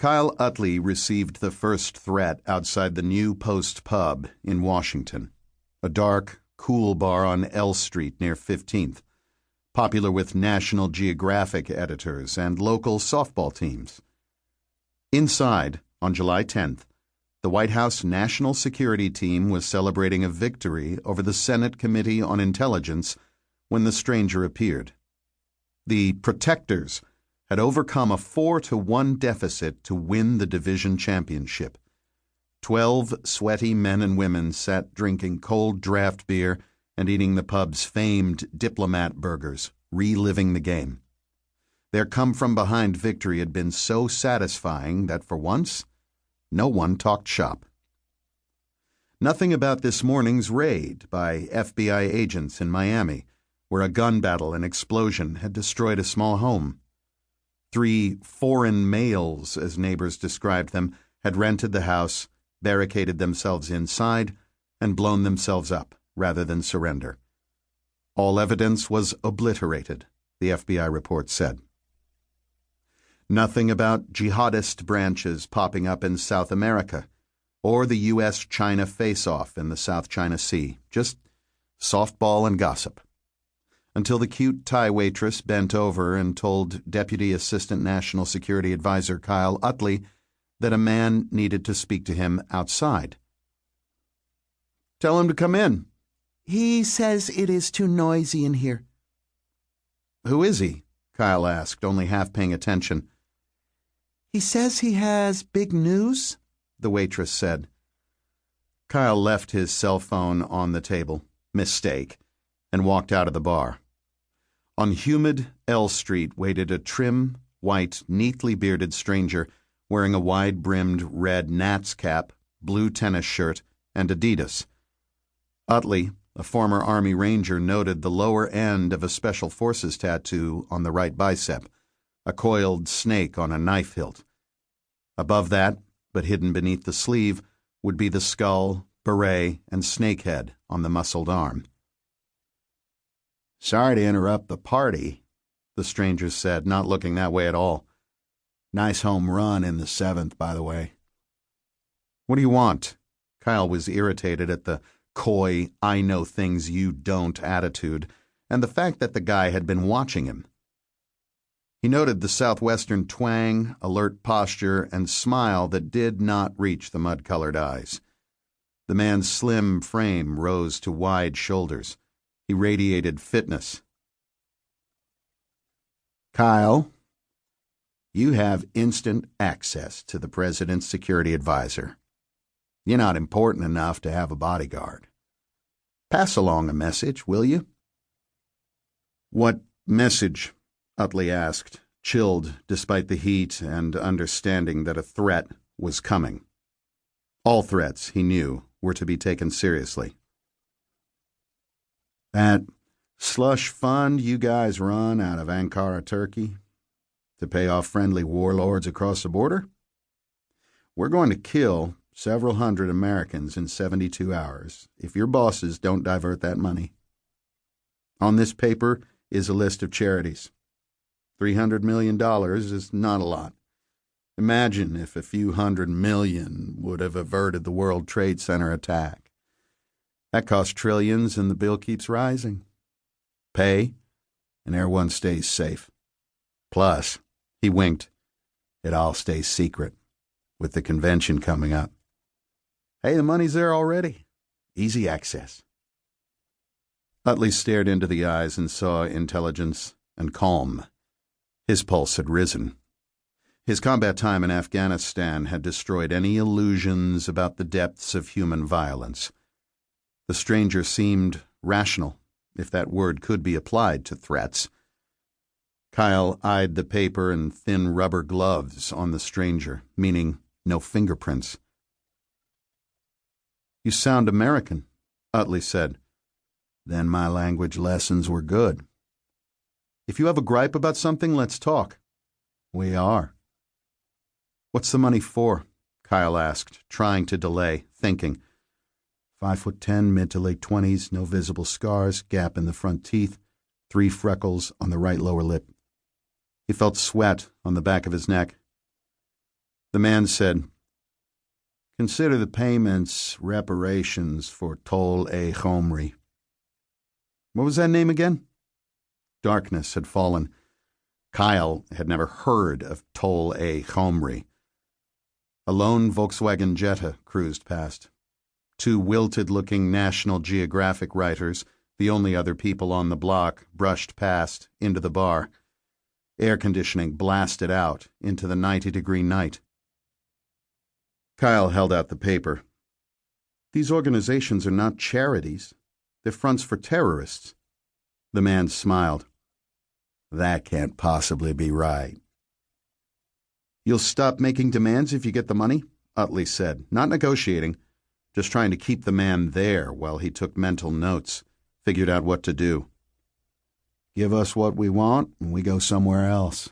Kyle Utley received the first threat outside the New Post Pub in Washington, a dark, cool bar on L Street near 15th, popular with National Geographic editors and local softball teams. Inside, on July 10th, the White House National Security Team was celebrating a victory over the Senate Committee on Intelligence when the stranger appeared. The Protectors had overcome a 4-1 deficit to win the division championship. 12 sweaty men and women sat drinking cold draft beer and eating the pub's famed Diplomat burgers, reliving the game. Their come-from-behind victory had been so satisfying that for once, no one talked shop. Nothing about this morning's raid by FBI agents in Miami, where a gun battle and explosion had destroyed a small home. 3 foreign males, as neighbors described them, had rented the house, barricaded themselves inside, and blown themselves up rather than surrender. All evidence was obliterated, the FBI report said. Nothing about jihadist branches popping up in South America or the U.S.-China face-off in the South China Sea, just softball and gossip. Until the cute Thai waitress bent over and told Deputy Assistant National Security Advisor Kyle Utley that a man needed to speak to him outside. "Tell him to come in." "He says it is too noisy in here." "Who is he?" Kyle asked, only half paying attention. "He says he has big news," the waitress said. Kyle left his cell phone on the table, mistake, and walked out of the bar. On humid L Street waited a trim, white, neatly bearded stranger wearing a wide-brimmed red Nats cap, blue tennis shirt, and Adidas. Utley, a former Army Ranger, noted the lower end of a Special Forces tattoo on the right bicep, a coiled snake on a knife hilt. Above that, but hidden beneath the sleeve, would be the skull, beret, and snakehead on the muscled arm. "Sorry to interrupt the party," the stranger said, not looking that way at all. "Nice home run in the 7th, by the way." "What do you want?" Kyle was irritated at the coy, I know things you don't attitude, and the fact that the guy had been watching him. He noted the southwestern twang, alert posture, and smile that did not reach the mud-colored eyes. The man's slim frame rose to wide shoulders. He radiated fitness. "Kyle, you have instant access to the President's security advisor. You're not important enough to have a bodyguard. Pass along a message, will you?" "What message?" Utley asked, chilled despite the heat and understanding that a threat was coming. All threats, he knew, were to be taken seriously. "That slush fund you guys run out of Ankara, Turkey, to pay off friendly warlords across the border? We're going to kill several hundred Americans in 72 hours if your bosses don't divert that money. On this paper is a list of charities. $300 million is not a lot. Imagine if a few $100 million would have averted the World Trade Center attack. That costs trillions and the bill keeps rising. Pay, and everyone stays safe. Plus," he winked, "it all stays secret, with the convention coming up. Hey, the money's there already. Easy access." Utley stared into the eyes and saw intelligence and calm. His pulse had risen. His combat time in Afghanistan had destroyed any illusions about the depths of human violence. The stranger seemed rational, if that word could be applied to threats. Kyle eyed the paper and thin rubber gloves on the stranger, meaning no fingerprints. "You sound American," Utley said. "Then my language lessons were good." "If you have a gripe about something, let's talk." "We are." "What's the money for?" Kyle asked, trying to delay, thinking. 5'10", mid to late 20s, no visible scars, gap in the front teeth, 3 freckles on the right lower lip. He felt sweat on the back of his neck. The man said, "Consider the payments reparations for Tol-e-Chomri." What was that name again? Darkness had fallen. Kyle had never heard of Tol-e-Chomri. A lone Volkswagen Jetta cruised past. Two wilted-looking National Geographic writers, the only other people on the block, brushed past into the bar. Air conditioning blasted out into the 90-degree night. Kyle held out the paper. "These organizations are not charities. They're fronts for terrorists." The man smiled. "That can't possibly be right." "You'll stop making demands if you get the money?" Utley said, not negotiating, just trying to keep the man there while he took mental notes, figured out what to do. "Give us what we want and we go somewhere else."